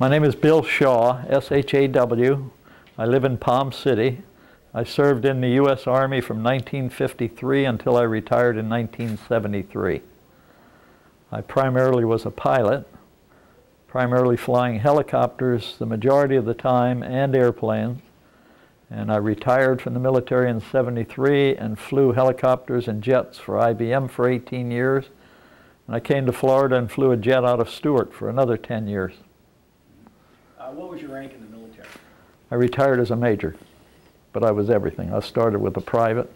My name is Bill Shaw, S-H-A-W. I live in Palm City. I served in the U.S. Army from 1953 until I retired in 1973. I primarily was a pilot, primarily flying helicopters the majority of the time and airplanes. And I retired from the military in '73 and flew helicopters and jets for IBM for 18 years. And I came to Florida and flew a jet out of Stewart for another 10 years. What was your rank in the military? I retired as a major, but I was everything. I started with a private,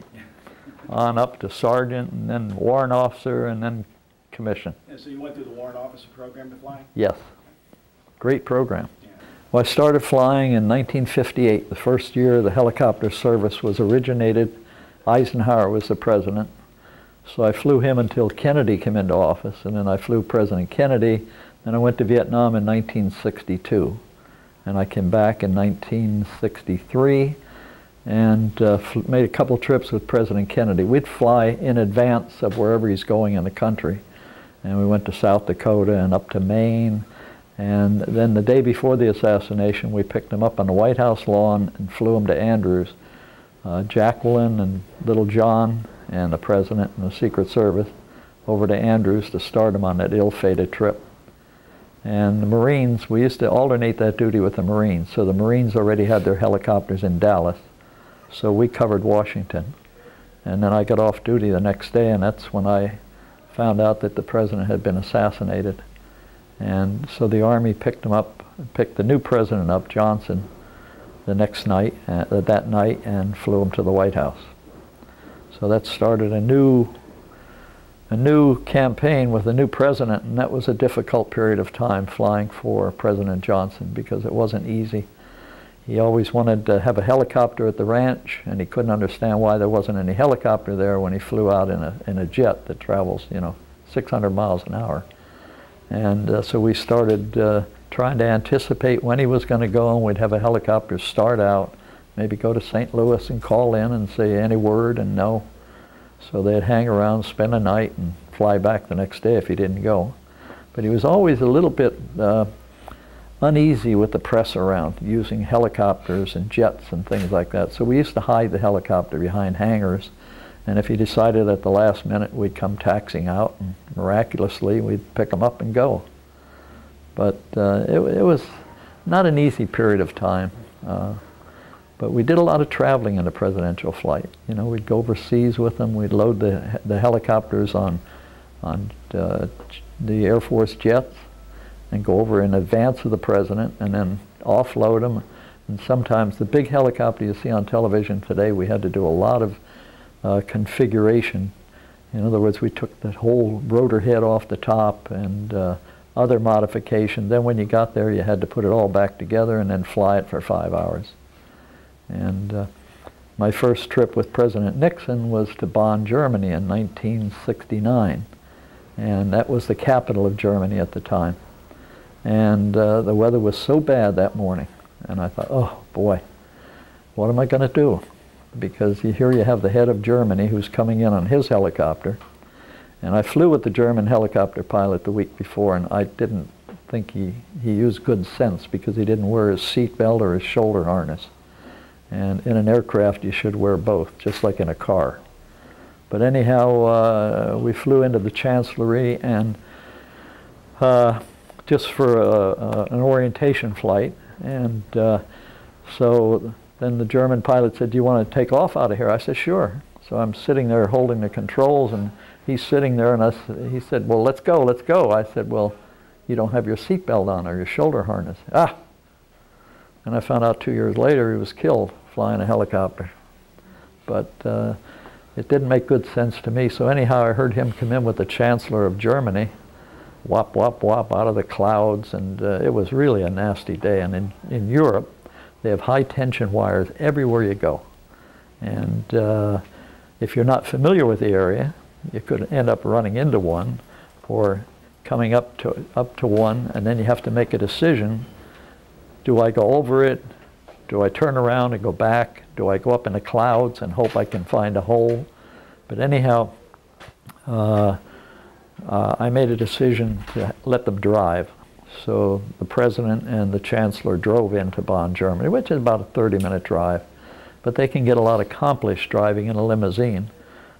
on up to sergeant, and then warrant officer, and then commission. And so you went through the warrant officer program to fly? Yes. Great program. Yeah. Well, I started flying in 1958. The first year the helicopter service was originated. Eisenhower was the president. So I flew him until Kennedy came into office, and then I flew President Kennedy. Then I went to Vietnam in 1962. And I came back in 1963 and made a couple trips with President Kennedy. We'd fly in advance of wherever he's going in the country. And we went to South Dakota and up to Maine. And then the day before the assassination, we picked him up on the White House lawn and flew him to Andrews. Jacqueline and little John and the President and the Secret Service over to Andrews to start him on that ill-fated trip. And the Marines, we used to alternate that duty with the Marines. So the Marines already had their helicopters in Dallas. So we covered Washington. And then I got off duty the next day, and that's when I found out that the president had been assassinated. And so the Army picked him up, picked the new president up, Johnson, the next night, that night, and flew him to the White House. So that started a new campaign with a new president, and that was a difficult period of time flying for President Johnson because it wasn't easy. He always wanted to have a helicopter at the ranch, and he couldn't understand why there wasn't any helicopter there when he flew out in a jet that travels, 600 miles an hour. And so we started trying to anticipate when he was going to go, and we'd have a helicopter start out, maybe go to St. Louis and call in and say any word and no. So they'd hang around, spend a night, and fly back the next day if he didn't go. But he was always a little bit uneasy with the press around, using helicopters and jets and things like that. So we used to hide the helicopter behind hangars, and if he decided at the last minute, we'd come taxiing out, and miraculously we'd pick him up and go. But it was not an easy period of time. But we did a lot of traveling in a presidential flight. We'd go overseas with them. We'd load the helicopters on the Air Force jets and go over in advance of the president and then offload them. And sometimes the big helicopter you see on television today, we had to do a lot of configuration. In other words, we took the whole rotor head off the top and other modification. Then when you got there, you had to put it all back together and then fly it for 5 hours. And my first trip with President Nixon was to Bonn, Germany in 1969. And that was the capital of Germany at the time. And the weather was so bad that morning. And I thought, oh boy, what am I going to do? Because here you have the head of Germany who's coming in on his helicopter. And I flew with the German helicopter pilot the week before, and I didn't think he used good sense because he didn't wear his seatbelt or his shoulder harness. And in an aircraft, you should wear both, just like in a car. But anyhow, we flew into the Chancellery, and just for an orientation flight. And so then the German pilot said, "Do you want to take off out of here?" I said, "Sure." So I'm sitting there holding the controls, and he's sitting there, and he said, "Well, let's go, let's go." I said, "Well, you don't have your seatbelt on or your shoulder harness." Ah! And I found out 2 years later he was killed flying a helicopter. But it didn't make good sense to me. So anyhow, I heard him come in with the Chancellor of Germany, whop, whop, whop, out of the clouds, and it was really a nasty day. And in Europe, they have high tension wires everywhere you go. And if you're not familiar with the area, you could end up running into one or coming up to one, and then you have to make a decision. Do I go over it? Do I turn around and go back? Do I go up in the clouds and hope I can find a hole? But anyhow, I made a decision to let them drive. So the president and the chancellor drove into Bonn, Germany, which is about a 30-minute drive. But they can get a lot accomplished driving in a limousine.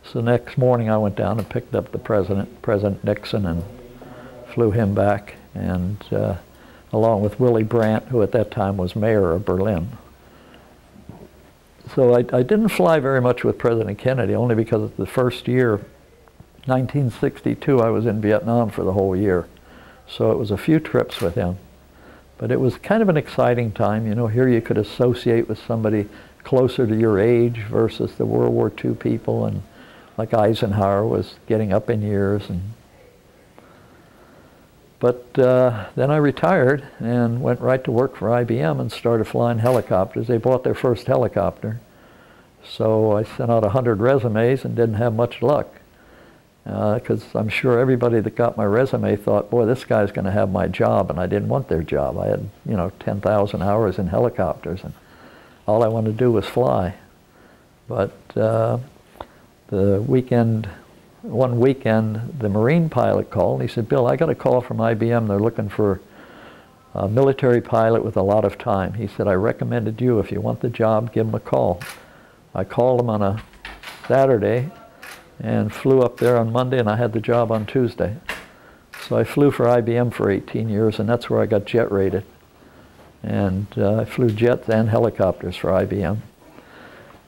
So the next morning I went down and picked up the president, President Nixon, and flew him back, and along with Willy Brandt, who at that time was mayor of Berlin. So I didn't fly very much with President Kennedy, only because the first year, 1962, I was in Vietnam for the whole year. So it was a few trips with him. But it was kind of an exciting time. You know, here you could associate with somebody closer to your age versus the World War II people, and like Eisenhower was getting up in years. But then I retired and went right to work for IBM and started flying helicopters. They bought their first helicopter. So I sent out 100 resumes and didn't have much luck. Because I'm sure everybody that got my resume thought, boy, this guy's going to have my job, and I didn't want their job. I had, you know, 10,000 hours in helicopters, and all I wanted to do was fly. But one weekend, the Marine pilot called, and he said, Bill, I got a call from IBM. They're looking for a military pilot with a lot of time. He said, I recommended you. If you want the job, give him a call. I called him on a Saturday and flew up there on Monday, and I had the job on Tuesday. So I flew for IBM for 18 years, and that's where I got jet rated. And I flew jets and helicopters for IBM.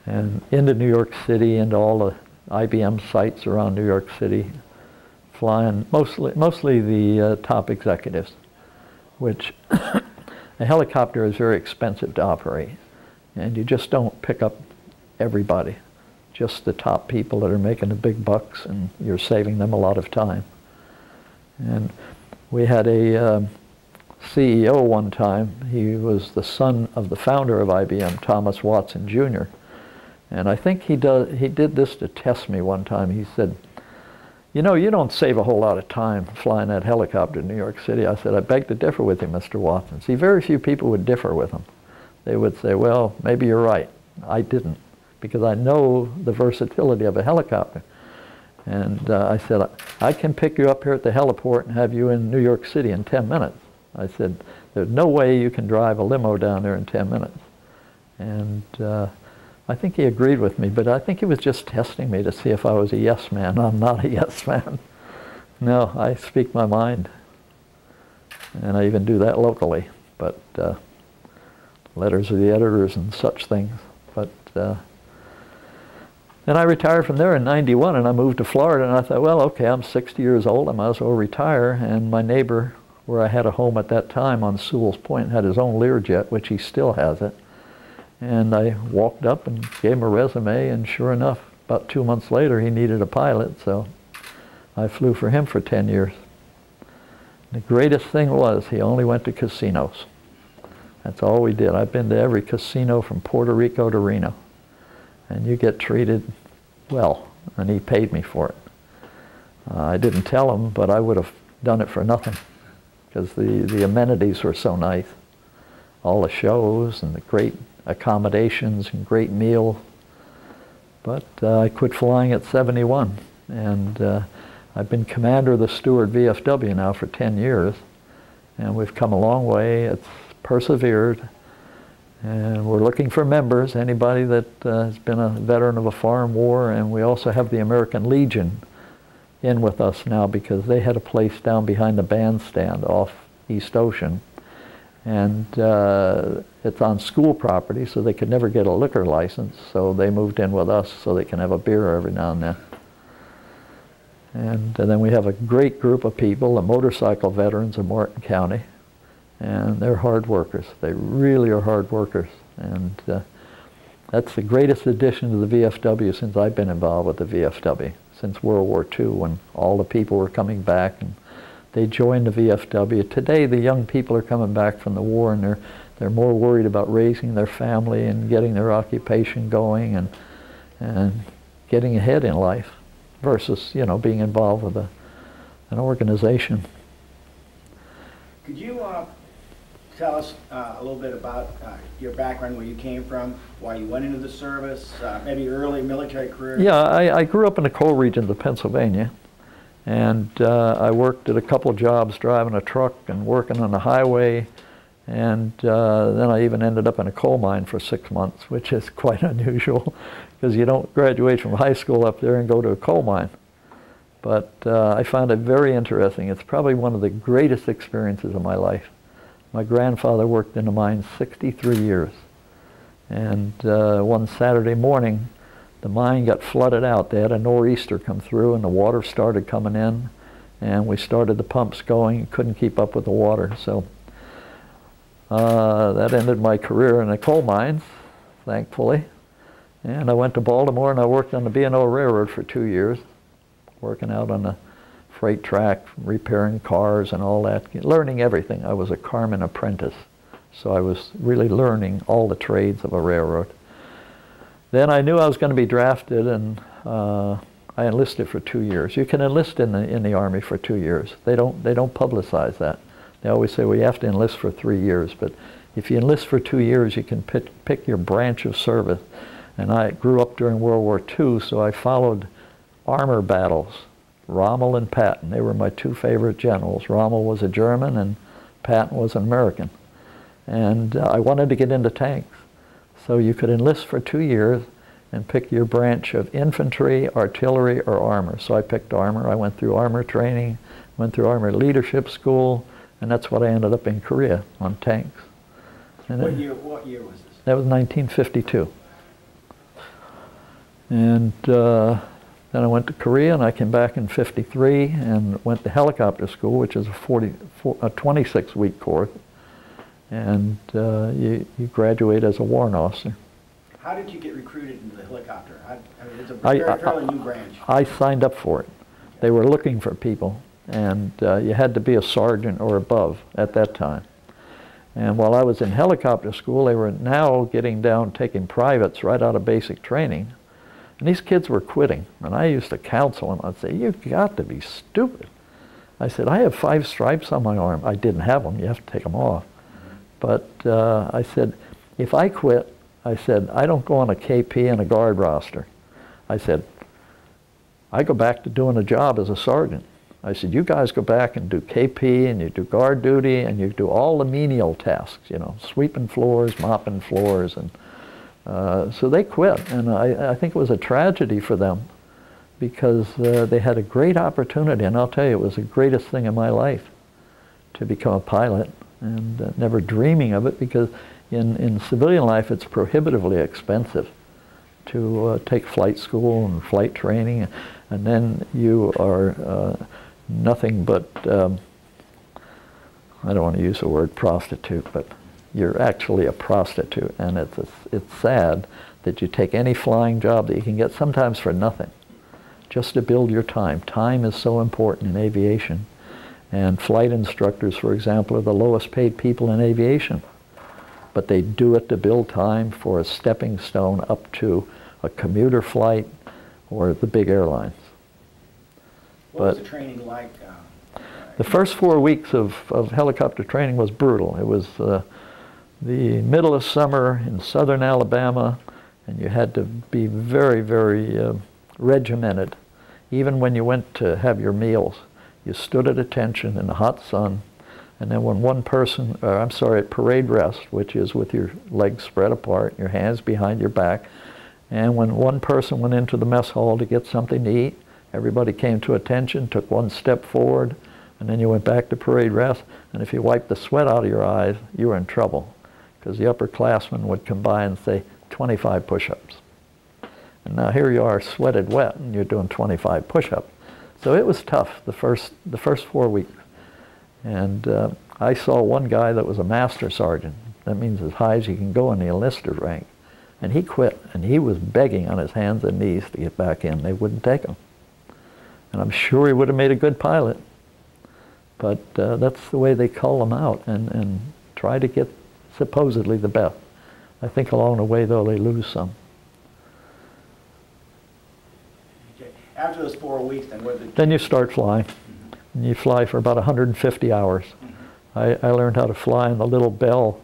And into New York City, into all the IBM sites around New York City, flying mostly the top executives, which a helicopter is very expensive to operate. And you just don't pick up everybody. Just the top people that are making the big bucks, and you're saving them a lot of time. And we had a CEO one time. He was the son of the founder of IBM, Thomas Watson Jr. And I think he did this to test me one time. He said, you know, you don't save a whole lot of time flying that helicopter to New York City. I said, I beg to differ with you, Mr. Watson. See, very few people would differ with him. They would say, well, maybe you're right. I didn't, because I know the versatility of a helicopter. And I said, I can pick you up here at the heliport and have you in New York City in 10 minutes. I said, there's no way you can drive a limo down there in 10 minutes. And I think he agreed with me, but I think he was just testing me to see if I was a yes man. I'm not a yes man. No, I speak my mind. And I even do that locally, but letters of the editors and such things. But then I retired from there in '91, and I moved to Florida, and I thought, well, okay, I'm 60 years old, I might as well retire. And my neighbor, where I had a home at that time on Sewell's Point, had his own Learjet, which he still has it. And I walked up and gave him a resume, and sure enough, about 2 months later, he needed a pilot, so I flew for him for 10 years. The greatest thing was he only went to casinos. That's all we did. I've been to every casino from Puerto Rico to Reno. And you get treated well, and he paid me for it. I didn't tell him, but I would have done it for nothing, because the amenities were so nice. All the shows and the great accommodations and great meals. But I quit flying at 71, and I've been commander of the Stewart VFW now for 10 years, and we've come a long way. It's persevered, and we're looking for members, anybody that has been a veteran of a foreign war. And we also have the American Legion in with us now, because they had a place down behind the bandstand off East Ocean, and it's on school property, so they could never get a liquor license, so they moved in with us so they can have a beer every now and then. And then we have a great group of people, the motorcycle veterans of Martin County, and they're hard workers. They really are hard workers, and that's the greatest addition to the VFW since I've been involved with the VFW, since World War II, when all the people were coming back and they joined the VFW. Today the young people are coming back from the war, and they're more worried about raising their family and getting their occupation going and getting ahead in life, versus, you know, being involved with an organization. Could you tell us a little bit about your background, where you came from, why you went into the service, maybe your early military career? Yeah, I grew up in the coal regions of Pennsylvania, And I worked at a couple of jobs driving a truck and working on the highway. And then I even ended up in a coal mine for 6 months, which is quite unusual because you don't graduate from high school up there and go to a coal mine. But I found it very interesting. It's probably one of the greatest experiences of my life. My grandfather worked in the mine 63 years. And one Saturday morning, the mine got flooded out. They had a nor'easter come through and the water started coming in. And we started the pumps going, couldn't keep up with the water. So that ended my career in the coal mines, thankfully. And I went to Baltimore and I worked on the B&O Railroad for 2 years, working out on the freight track, repairing cars and all that, learning everything. I was a carman apprentice, so I was really learning all the trades of a railroad. Then I knew I was going to be drafted, and I enlisted for 2 years. You can enlist in the Army for 2 years. They don't publicize that. They always say, well, you have to enlist for 3 years, but if you enlist for 2 years, you can pick your branch of service. And I grew up during World War II, so I followed armor battles, Rommel and Patton. They were my two favorite generals. Rommel was a German and Patton was an American. And I wanted to get into tanks. So you could enlist for 2 years and pick your branch of infantry, artillery, or armor. So I picked armor. I went through armor training, went through armor leadership school, and that's what I ended up in Korea, on tanks. And what year was this? That was 1952. And then I went to Korea, and I came back in '53 and went to helicopter school, which is a 26-week course. And you graduate as a warrant officer. How did you get recruited into the helicopter? I mean, it's a fairly new branch. I signed up for it. They were looking for people, and you had to be a sergeant or above at that time. And while I was in helicopter school, they were now getting down, taking privates right out of basic training. And these kids were quitting, and I used to counsel them. I'd say, you've got to be stupid. I said, I have 5 stripes on my arm. I didn't have them. You have to take them off. But I said, if I quit, I said, I don't go on a KP and a guard roster. I said, I go back to doing a job as a sergeant. I said, you guys go back and do KP, and you do guard duty, and you do all the menial tasks, you know, sweeping floors, mopping floors. And so they quit. And I think it was a tragedy for them because they had a great opportunity. And I'll tell you, it was the greatest thing in my life to become a pilot. And never dreaming of it, because in civilian life it's prohibitively expensive to take flight school and flight training, and then you are nothing but, I don't want to use the word prostitute, but you're actually a prostitute, and it's sad that you take any flying job that you can get, sometimes for nothing, just to build your time. Time is so important in aviation. And flight instructors, for example, are the lowest paid people in aviation. But they do it to build time for a stepping stone up to a commuter flight or the big airlines. What was the training like? The first 4 weeks of helicopter training was brutal. It was the middle of summer in southern Alabama, and you had to be very, very regimented. Even when you went to have your meals, you stood at attention in the hot sun, and then when one person, at parade rest, which is with your legs spread apart, your hands behind your back, and when one person went into the mess hall to get something to eat, everybody came to attention, took one step forward, and then you went back to parade rest, and if you wiped the sweat out of your eyes, you were in trouble, because the upperclassmen would come by and say, 25 push-ups. And now here you are, sweated wet, and you're doing 25 push-ups. So it was tough the first 4 weeks. And I saw one guy that was a master sergeant. That means as high as you can go in the enlisted rank. And he quit, and he was begging on his hands and knees to get back in. They wouldn't take him. And I'm sure he would have made a good pilot. But that's the way they cull them out and try to get supposedly the best. I think along the way, though, they lose some. After those 4 weeks, then what did Then you start flying. And you fly for about 150 hours. I learned how to fly in the little Bell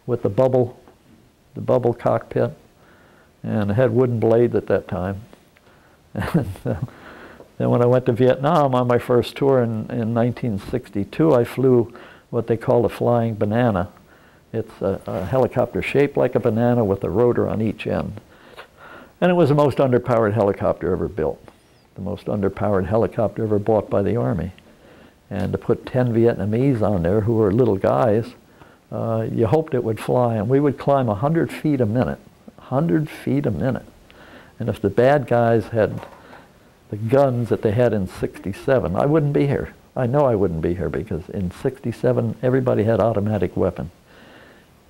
with the bubble cockpit, and it had wooden blades at that time. And Then when I went to Vietnam on my first tour in 1962, I flew what they call a flying banana. It's a helicopter shaped like a banana with a rotor on each end. And it was the most underpowered helicopter ever built, the most underpowered helicopter ever bought by the Army. And to put 10 Vietnamese on there who were little guys, you hoped it would fly. And we would climb 100 feet a minute, 100 feet a minute. And if the bad guys had the guns that they had in '67, I wouldn't be here. I know I wouldn't be here because in '67, everybody had automatic weapons.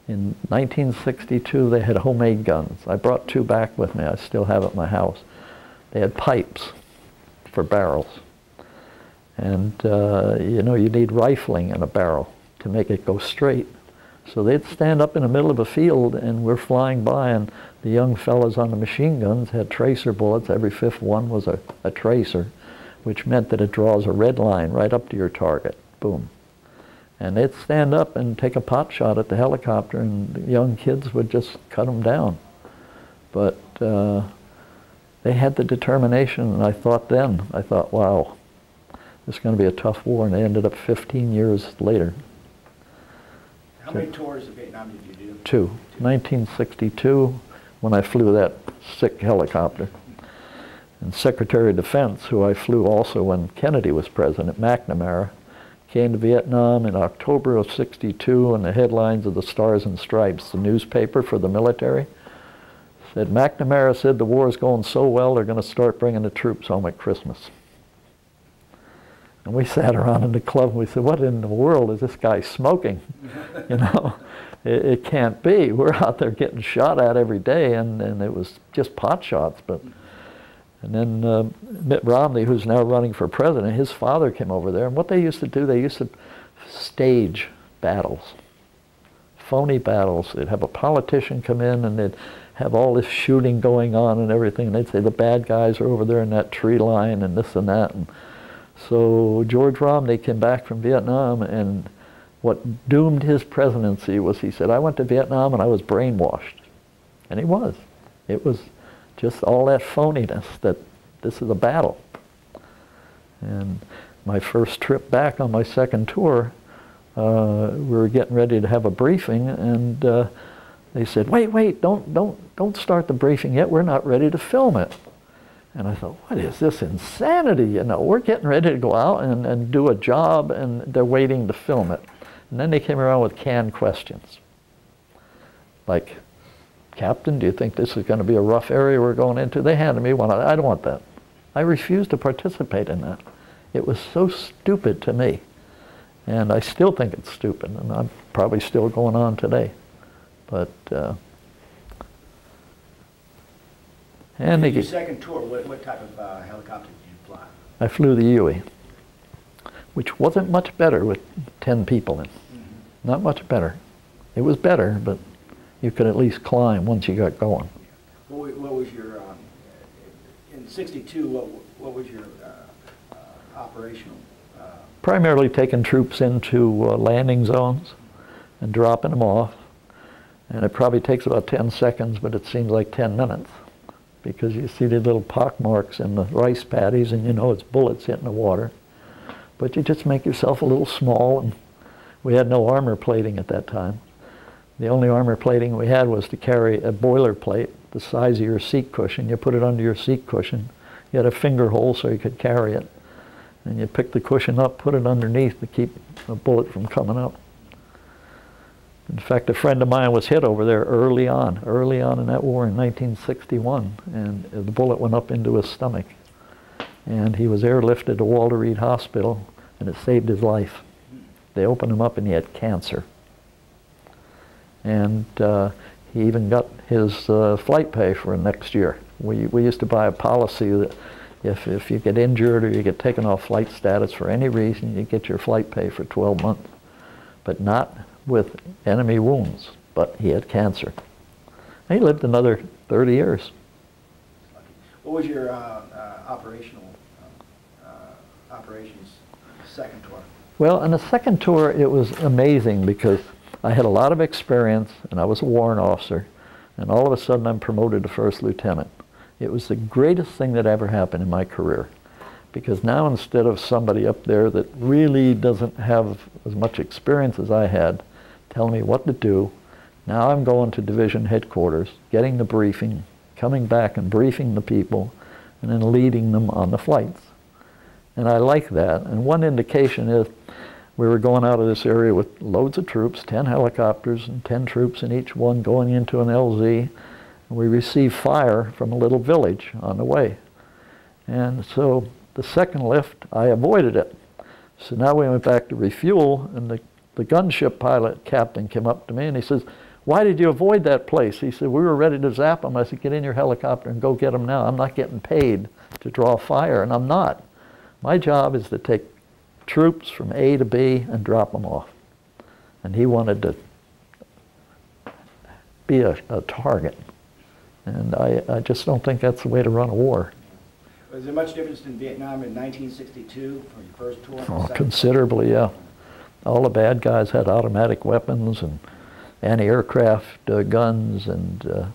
In 1962, they had homemade guns. I brought 2 back with me. I still have at my house. They had pipes for barrels. And, you know, you need rifling in a barrel to make it go straight. So they'd stand up in the middle of a field, and we're flying by, and the young fellas on the machine guns had tracer bullets. Every 5th one was a tracer, which meant that it draws a red line right up to your target. Boom. And they'd stand up and take a pot shot at the helicopter, and the young kids would just cut them down. But they had the determination, and I thought, wow, this is going to be a tough war, and they ended up 15 years later. How many tours of Vietnam did you do? 2. 1962, when I flew that sick helicopter. And Secretary of Defense, who I flew also when Kennedy was president, McNamara, came to Vietnam in October of '62, and the headlines of the Stars and Stripes, the newspaper for the military, said, McNamara said the war is going so well they're going to start bringing the troops home at Christmas. And we sat around in the club and we said, what in the world is this guy smoking? You know, it can't be. We're out there getting shot at every day, and it was just pot shots. And then Mitt Romney, who's now running for president, his father came over there. And what they used to do, they used to stage battles, phony battles. They'd have a politician come in, and they'd have all this shooting going on and everything. And they'd say, the bad guys are over there in that tree line and this and that. And so George Romney came back from Vietnam, and what doomed his presidency was he said, I went to Vietnam and I was brainwashed. And he was. It was just all that phoniness that this is a battle. And my first trip back on my second tour, we were getting ready to have a briefing, and they said, wait, don't start the briefing yet. We're not ready to film it. And I thought, what is this insanity? You know, we're getting ready to go out and do a job, and they're waiting to film it. And then they came around with canned questions. Like, Captain, do you think this is going to be a rough area we're going into? They handed me one. I don't want that. I refused to participate in that. It was so stupid to me. And I still think it's stupid, and I'm probably still going on today. But, and your second tour, what type of helicopter did you fly? I flew the Huey, which wasn't much better with 10 people in. Mm-hmm. Not much better. It was better, but you could at least climb once you got going. What was your, in '62, what was your operational? Primarily taking troops into landing zones and dropping them off. And it probably takes about 10 seconds, but it seems like 10 minutes. Because you see the little pock marks in the rice paddies, and you know it's bullets hitting the water. But you just make yourself a little small, and we had no armor plating at that time. The only armor plating we had was to carry a boiler plate the size of your seat cushion. You put it under your seat cushion. You had a finger hole so you could carry it. And you pick the cushion up, put it underneath to keep a bullet from coming up. In fact, a friend of mine was hit over there early on in that war in 1961, and the bullet went up into his stomach. And he was airlifted to Walter Reed Hospital, and it saved his life. They opened him up, and he had cancer. And he even got his flight pay for next year. We used to buy a policy that if you get injured or you get taken off flight status for any reason, you get your flight pay for 12 months. But not with enemy wounds, but he had cancer. And he lived another 30 years. What was your operations second tour? Well, on the second tour, it was amazing because I had a lot of experience, and I was a warrant officer, and all of a sudden I'm promoted to first lieutenant. It was the greatest thing that ever happened in my career Because now instead of somebody up there that really doesn't have as much experience as I had telling me what to do, now I'm going to division headquarters, getting the briefing, coming back and briefing the people, and then leading them on the flights. And I like that. And one indication is we were going out of this area with loads of troops, 10 helicopters and 10 troops in each one going into an LZ. And we received fire from a little village on the way. And so the second lift, I avoided it. So now we went back to refuel, and the gunship pilot captain came up to me and he says, "Why did you avoid that place?" He said, "We were ready to zap them." I said, "Get in your helicopter and go get them now. I'm not getting paid to draw fire," and I'm not. My job is to take troops from A to B and drop them off. And he wanted to be a target. And I just don't think that's the way to run a war. Was there much difference in Vietnam in 1962 from your first tour? Oh, considerably, yeah. All the bad guys had automatic weapons and anti-aircraft guns, and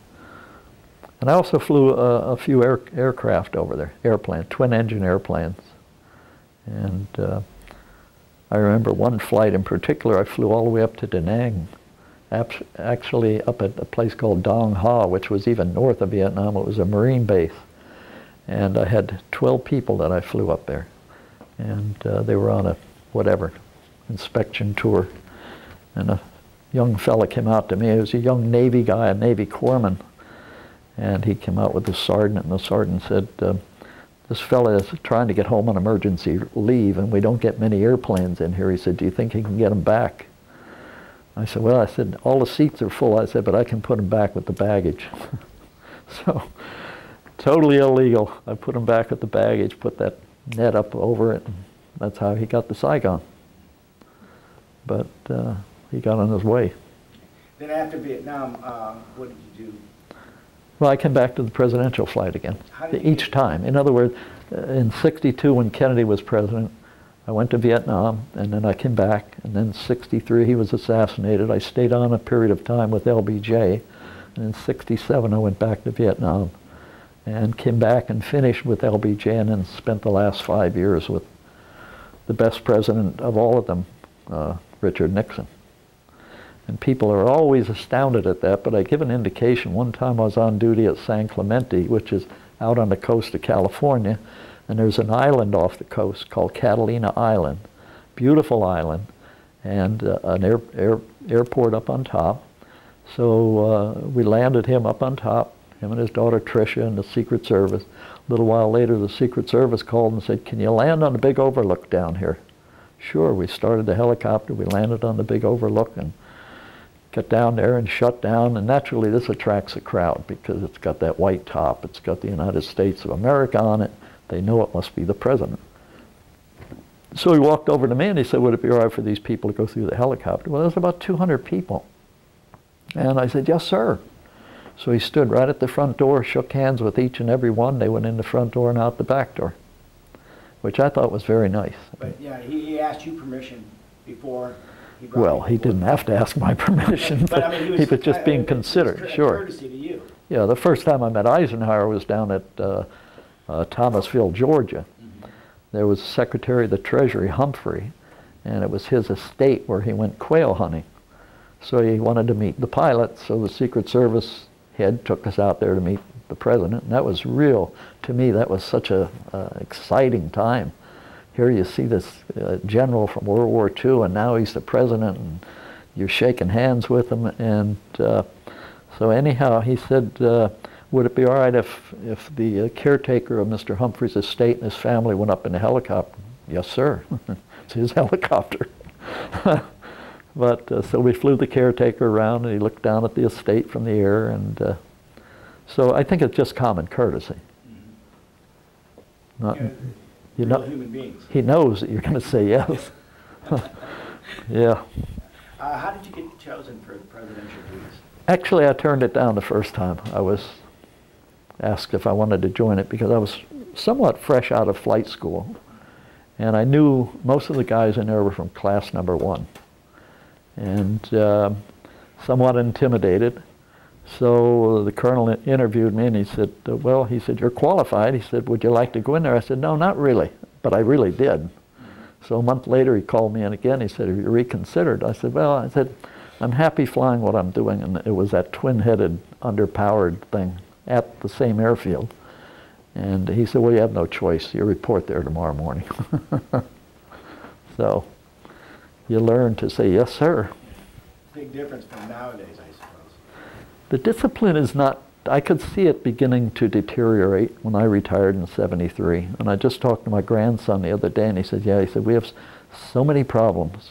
I also flew a few aircraft over there, airplanes, twin-engine airplanes. And I remember one flight in particular, I flew all the way up to Da Nang, actually up at a place called Dong Ha, which was even north of Vietnam. It was a Marine base. And I had 12 people that I flew up there. And they were on a, whatever, inspection tour. And a young fella came out to me. He was a young Navy guy, a Navy corpsman. And he came out with the sergeant, and the sergeant said, "This fella is trying to get home on emergency leave, and we don't get many airplanes in here." He said, "Do you think he can get them back?" I said, "Well," I said, "all the seats are full." I said, "But I can put them back with the baggage." So, totally illegal. I put him back with the baggage, put that net up over it, and that's how he got to Saigon. But he got on his way. Then after Vietnam, what did you do? Well, I came back to the presidential flight again, each time. In other words, in '62 when Kennedy was president, I went to Vietnam, and then I came back, and then '63 he was assassinated. I stayed on a period of time with LBJ, and in '67 I went back to Vietnam and came back and finished with LBJ, and then spent the last 5 years with the best president of all of them, Richard Nixon. And people are always astounded at that, but I give an indication. One time I was on duty at San Clemente, which is out on the coast of California, and there's an island off the coast called Catalina Island. Beautiful island, and an airport up on top. So we landed him up on top, him and his daughter Tricia, and the Secret Service. A little while later, the Secret Service called and said, "Can you land on the big overlook down here?" Sure, we started the helicopter, we landed on the big overlook and got down there and shut down, and naturally this attracts a crowd because it's got that white top, it's got the United States of America on it. They know it must be the president. So he walked over to me and he said, "Would it be all right for these people to go through the helicopter?" Well, there's about 200 people. And I said, "Yes, sir." So he stood right at the front door, shook hands with each and every one. They went in the front door and out the back door, which I thought was very nice. But yeah, he asked you permission before he brought Well, he didn't have to ask my permission, but I mean, he was just being considered, sure. Courtesy to you. Yeah, the first time I met Eisenhower was down at Thomasville, Georgia. Mm-hmm. There was Secretary of the Treasury, Humphrey, and it was his estate where he went quail hunting. So he wanted to meet the pilots, so the Secret Service head took us out there to meet the president, and that was real. To me, that was such a exciting time. Here you see this general from World War II, and now he's the president, and you're shaking hands with him. And so anyhow, he said, "Would it be all right if the caretaker of Mr. Humphrey's estate and his family went up in a helicopter?" "Yes, sir." It's his helicopter. But so we flew the caretaker around, and he looked down at the estate from the air, and so I think it's just common courtesy. Mm-hmm. Not, yeah, you know, human beings. He knows that you're going to say yes. Yeah. How did you get chosen for the presidential duties? Actually, I turned it down the first time. I was asked if I wanted to join it because I was somewhat fresh out of flight school, and I knew most of the guys in there were from class number 1. And somewhat intimidated. So the colonel interviewed me, and he said, "Well," he said, "you're qualified." He said, "Would you like to go in there?" I said, "No, not really. but I really did. So a month later he called me in again. He said, have you reconsidered? I said, well, I said, I'm happy flying what I'm doing. And it was that twin-headed, underpowered thing at the same airfield. And he said, well, you have no choice. You report there tomorrow morning. So you learn to say, yes, sir. Big difference from nowadays, I suppose. The discipline is not, I could see it beginning to deteriorate when I retired in '73. And I just talked to my grandson the other day, and he said, yeah, he said, we have so many problems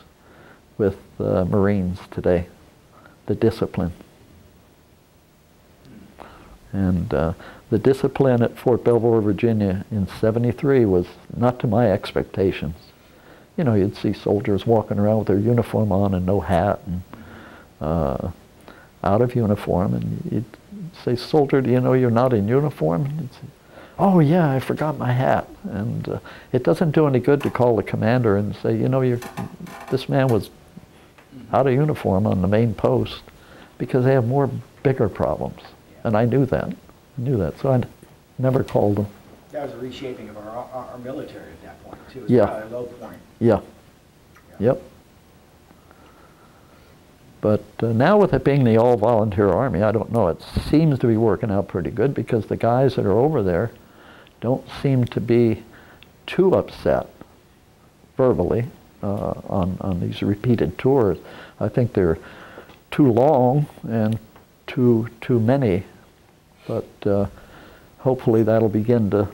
with Marines today, the discipline. And the discipline at Fort Belvoir, Virginia in '73 was not to my expectations. You know, you'd see soldiers walking around with their uniform on and no hat, and out of uniform, and you'd say, soldier, do you know you're not in uniform? He'd say, oh yeah, I forgot my hat. And it doesn't do any good to call the commander and say, you know, this man was out of uniform on the main post, because they have more bigger problems. And I knew that. So I never called them. That was a reshaping of our military at that point, too. It was Yeah. probably a low point. Yeah. Yep. But now with it being the all-volunteer Army, I don't know, it seems to be working out pretty good, because the guys that are over there don't seem to be too upset verbally on these repeated tours. I think they're too long and too many, but hopefully that'll begin to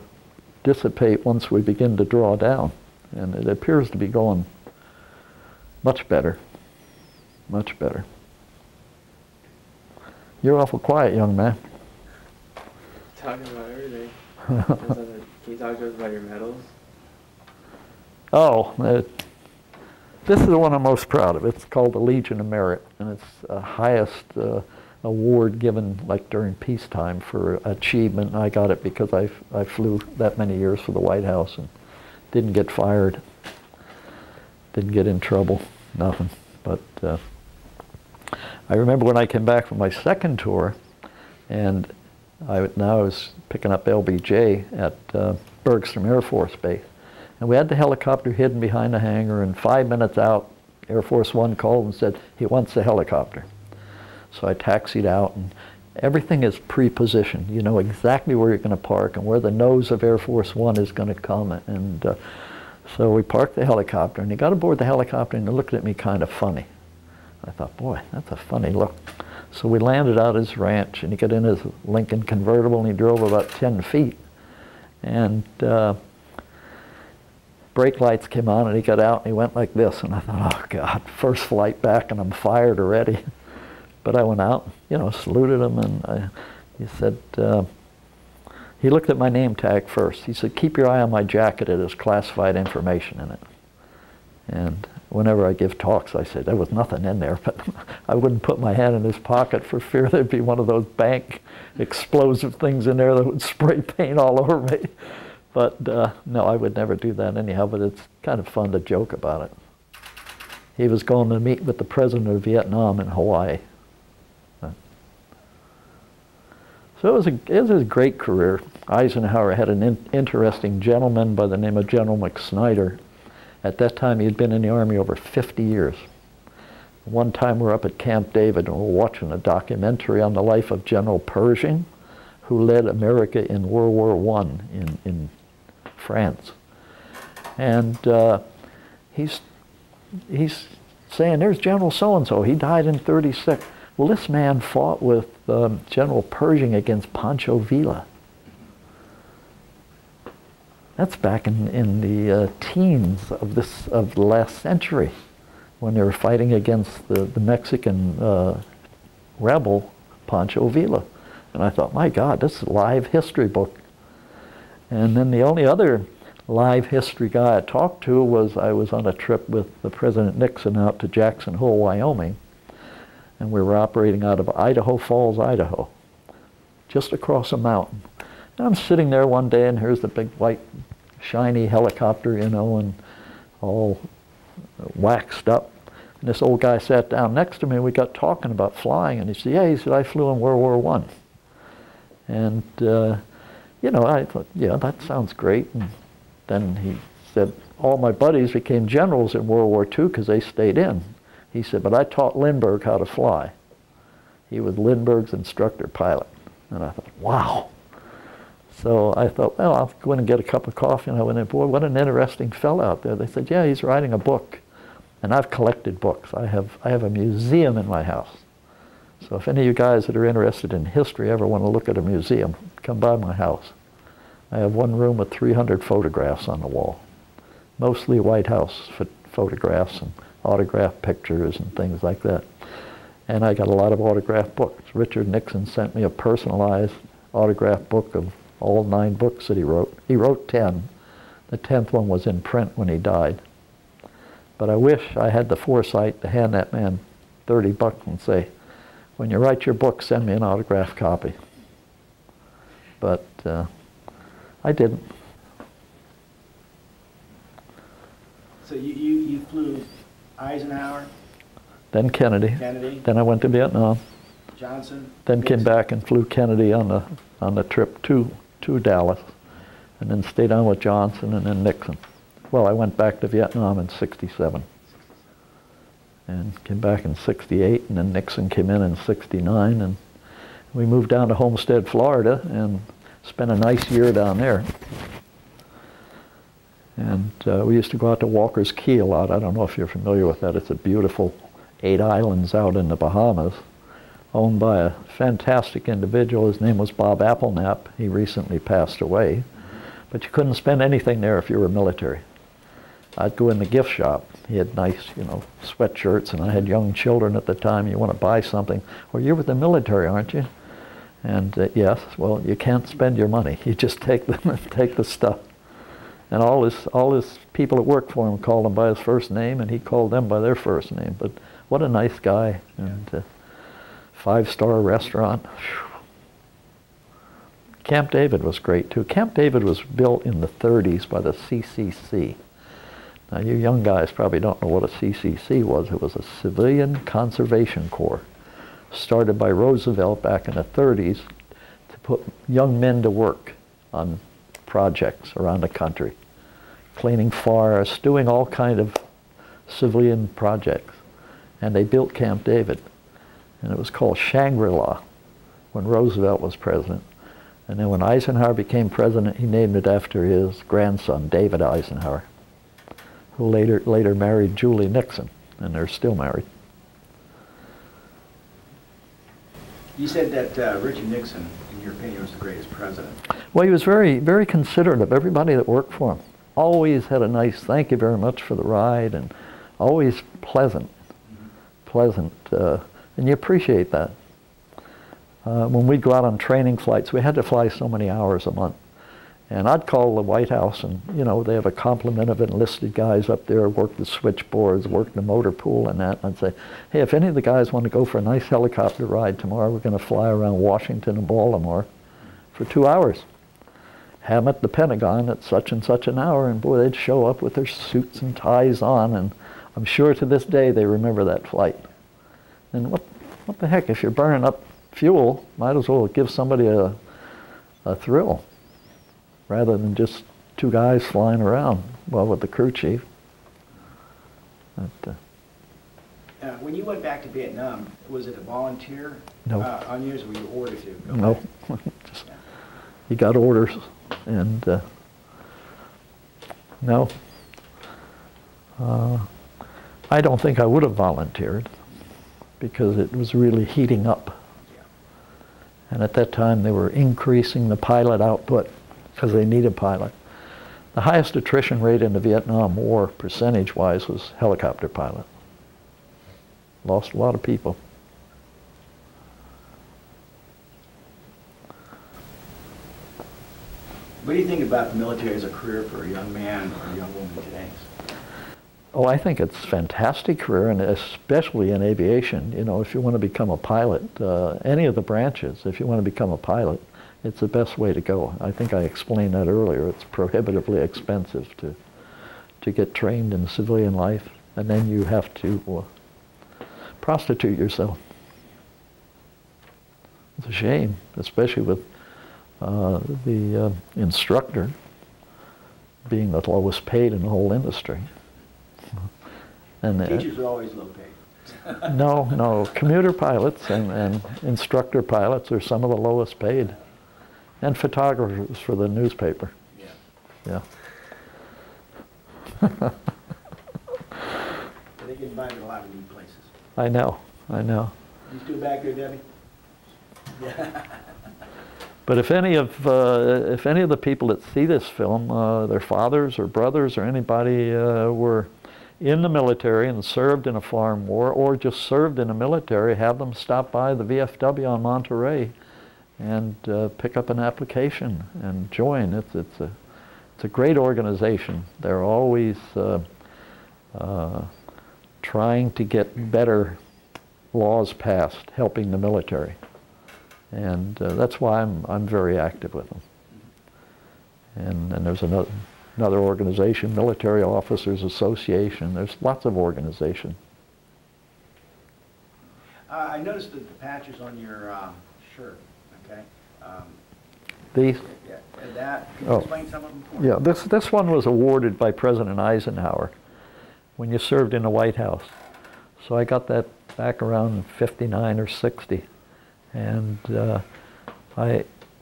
dissipate once we begin to draw down. And it appears to be going much better. Much better. You're awful quiet, young man. Talking about everything. Can you talk to us about your medals? Oh, this is the one I'm most proud of. It's called the Legion of Merit, and it's the highest award given like during peacetime for achievement. I got it because I flew that many years for the White House and didn't get fired, didn't get in trouble, nothing. But I remember when I came back from my second tour, and I was picking up LBJ at Bergstrom Air Force Base. And we had the helicopter hidden behind the hangar, and 5 minutes out, Air Force One called and said, he wants the helicopter. So I taxied out, and everything is pre-positioned. You know exactly where you're going to park and where the nose of Air Force One is going to come. And so we parked the helicopter, and he got aboard the helicopter and he looked at me kind of funny. I thought, boy, that's a funny look. So we landed out at his ranch, and he got in his Lincoln convertible, and he drove about 10 feet. And brake lights came on, and he got out, and he went like this. And I thought, oh, God, first flight back, and I'm fired already. But I went out, you know, saluted him, and he said, he looked at my name tag first. He said, keep your eye on my jacket. It has classified information in it. And whenever I give talks, I say, there was nothing in there, but I wouldn't put my hand in his pocket for fear there'd be one of those bank explosive things in there that would spray paint all over me. But no, I would never do that anyhow, but it's kind of fun to joke about it. He was going to meet with the president of Vietnam in Hawaii. So it was a great career. Eisenhower had an interesting gentleman by the name of General McSnyder. At that time, he had been in the Army over 50 years. One time we're up at Camp David, and we're watching a documentary on the life of General Pershing, who led America in World War I in France. And he's saying, there's General so-and-so, he died in '36. Well, this man fought with General Pershing against Pancho Villa. That's back in the teens of the last century, when they were fighting against the Mexican rebel Pancho Villa. And I thought, my God, this is a live history book. And then the only other live history guy I talked to was, I was on a trip with the President Nixon out to Jackson Hole, Wyoming. And we were operating out of Idaho Falls, Idaho, just across a mountain. And I'm sitting there one day, and here's the big white shiny helicopter, you know, and all waxed up. And this old guy sat down next to me, and we got talking about flying, and he said, yeah, he said, I flew in World War I. And, you know, I thought, yeah, that sounds great. And then he said, all my buddies became generals in World War II because they stayed in. He said, but I taught Lindbergh how to fly. He was Lindbergh's instructor pilot. And I thought, wow. So I thought, well, I'll go in and get a cup of coffee. And I went in, boy, what an interesting fellow out there. They said, yeah, he's writing a book. And I've collected books. I have a museum in my house. So if any of you guys that are interested in history ever want to look at a museum, come by my house. I have one room with 300 photographs on the wall. Mostly White House photographs and autographed pictures and things like that. And I got a lot of autographed books. Richard Nixon sent me a personalized autographed book of all 9 books that he wrote. He wrote 10. The 10th one was in print when he died. But I wish I had the foresight to hand that man $30 and say, when you write your book, send me an autographed copy. But I didn't. So you flew Eisenhower? Then Kennedy. Kennedy. Then I went to Vietnam. Johnson. Then came back and flew Kennedy on the trip to Dallas, and then stayed on with Johnson and then Nixon. Well, I went back to Vietnam in '67, and came back in '68, and then Nixon came in '69, and we moved down to Homestead, Florida, and spent a nice year down there. And we used to go out to Walker's Key a lot. I don't know if you're familiar with that. It's a beautiful 8 islands out in the Bahamas, owned by a fantastic individual. His name was Bob Appleknap. He recently passed away. But you couldn't spend anything there if you were military. I'd go in the gift shop. He had nice, sweatshirts, and I had young children at the time. You want to buy something. Well, you're with the military, aren't you? And yes, well, you can't spend your money. You just take the stuff. And all his people that worked for him called him by his first name, and he called them by their first name. But what a nice guy. And 5-star restaurant. Camp David was great too. Camp David was built in the 30s by the CCC. Now you young guys probably don't know what a CCC was. It was a Civilian Conservation Corps, started by Roosevelt back in the 30s to put young men to work on projects around the country, cleaning forests, doing all kind of civilian projects. And they built Camp David. And it was called Shangri-La when Roosevelt was president. And then when Eisenhower became president, he named it after his grandson, David Eisenhower, who later married Julie Nixon, and they're still married. You said that Richard Nixon, in your opinion, was the greatest president. Well, he was very, very considerate of everybody that worked for him. Always had a nice thank you very much for the ride, and always pleasant. Pleasant. And you appreciate that. When we'd go out on training flights, we had to fly so many hours a month. And I'd call the White House, and they have a complement of enlisted guys up there, work the switchboards, work the motor pool and that. And I'd say, hey, if any of the guys want to go for a nice helicopter ride tomorrow, we're going to fly around Washington and Baltimore for 2 hours. Have them at the Pentagon at such and such an hour, and boy, they'd show up with their suits and ties on, and I'm sure to this day they remember that flight. And what the heck, if you're burning up fuel, might as well give somebody a thrill, rather than just 2 guys flying around, well, with the crew chief. But, when you went back to Vietnam, was it a volunteer No. on yours, or were you ordered to go no, back? he got orders, and no. I don't think I would have volunteered, because it was really heating up. And at that time they were increasing the pilot output because they needed pilot. The highest attrition rate in the Vietnam War, percentage-wise, was helicopter pilot. Lost a lot of people. What do you think about the military as a career for a young man or a young woman today? Oh, I think it's a fantastic career, and especially in aviation. If you want to become a pilot, any of the branches, if you want to become a pilot, it's the best way to go. I think I explained that earlier. It's prohibitively expensive to get trained in civilian life, and then you have to prostitute yourself. It's a shame, especially with the instructor. being the lowest paid in the whole industry. And Teachers are always low paid. no, commuter pilots and instructor pilots are some of the lowest paid. And photographers for the newspaper. Yeah. Yeah. They get invited a lot of neat places. I know. You still back there, Debbie? Yeah. But if any of the people that see this film, their fathers or brothers or anybody were in the military and served in a foreign war, or just served in the military, have them stop by the VFW on Monterey and pick up an application and join. It's a great organization. They're always trying to get better laws passed, helping the military. And that's why I'm very active with them. And there's another organization, Military Officers Association. There's lots of organizations. I noticed that the patches on your shirt, okay? These? Yeah, can you explain some of them for me? Yeah, this one was awarded by President Eisenhower when you served in the White House. So I got that back around 59 or 60. And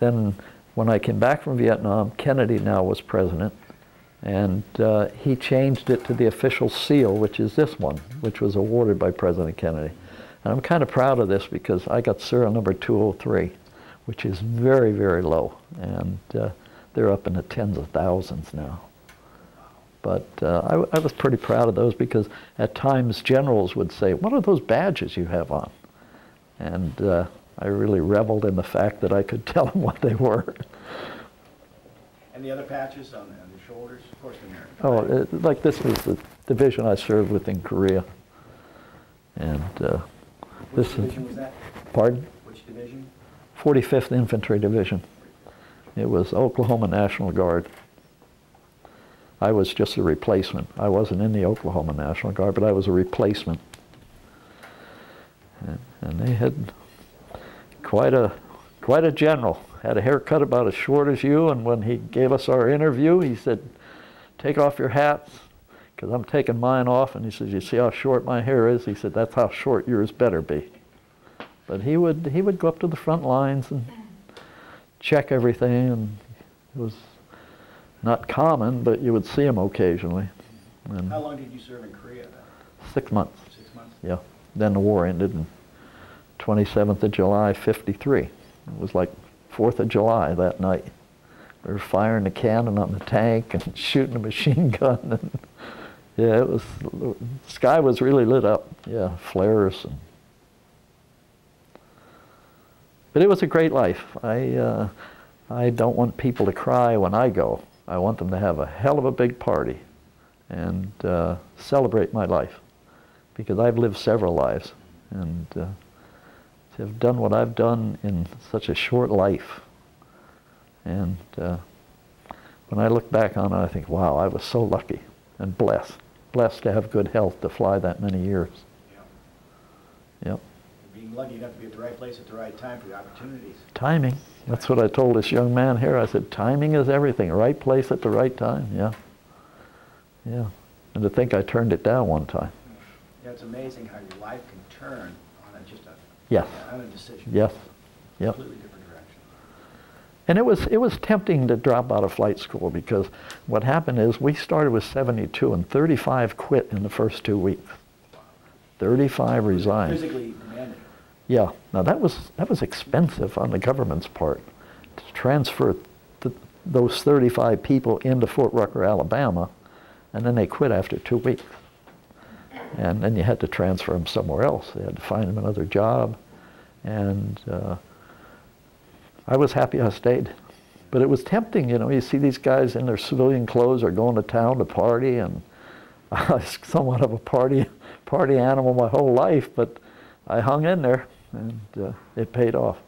then when I came back from Vietnam, Kennedy now was president, and he changed it to the official seal, which is this one, which was awarded by President Kennedy. And I'm kind of proud of this because I got serial number 203, which is very, very low, and they're up in the tens of thousands now. But I was pretty proud of those because at times generals would say, "What are those badges you have on?" And I really reveled in the fact that I could tell them what they were. And the other patches on the shoulders, of course, they're American. Oh, like this was the division I served with in Korea. And Which division was that? Pardon? Which division? 45th Infantry Division. It was Oklahoma National Guard. I was just a replacement. I wasn't in the Oklahoma National Guard, but I was a replacement. And they had quite a general. Had a haircut about as short as you, and when he gave us our interview, he said, "Take off your hats, because I'm taking mine off." And he said, "You see how short my hair is?" He said, "That's how short yours better be." But he would go up to the front lines and check everything, and it was not common, but you would see him occasionally. And How long did you serve in Korea then? 6 months. 6 months? Yeah. Then the war ended in 27th of July, 53. It was like 4th of July that night. We were firing the cannon on the tank and shooting a machine gun. And yeah, the sky was really lit up. Yeah, flares. But it was a great life. I don't want people to cry when I go. I want them to have a hell of a big party and celebrate my life, because I've lived several lives, and to have done what I've done in such a short life. And when I look back on it, I think, wow, I was so lucky and blessed to have good health to fly that many years. Yeah. Yep. Being lucky enough to be at the right place at the right time for the opportunities. Timing. That's what I told this young man here. I said, timing is everything. Right place at the right time. Yeah. Yeah. And to think I turned it down one time. Yeah, it's amazing how your life can turn on Yes. on a decision. Yes. Yep. Completely different direction. And it was tempting to drop out of flight school, because what happened is we started with 72 and 35 quit in the first 2 weeks. 35 resigned. Physically demanding. Yeah. Now that was expensive on the government's part to transfer those 35 people into Fort Rucker, Alabama, and then they quit after 2 weeks. And then you had to transfer them somewhere else. They had to find them another job. And I was happy I stayed. But it was tempting, you know. You see these guys in their civilian clothes are going to town to party, and I was somewhat of a party animal my whole life, but I hung in there, and it paid off.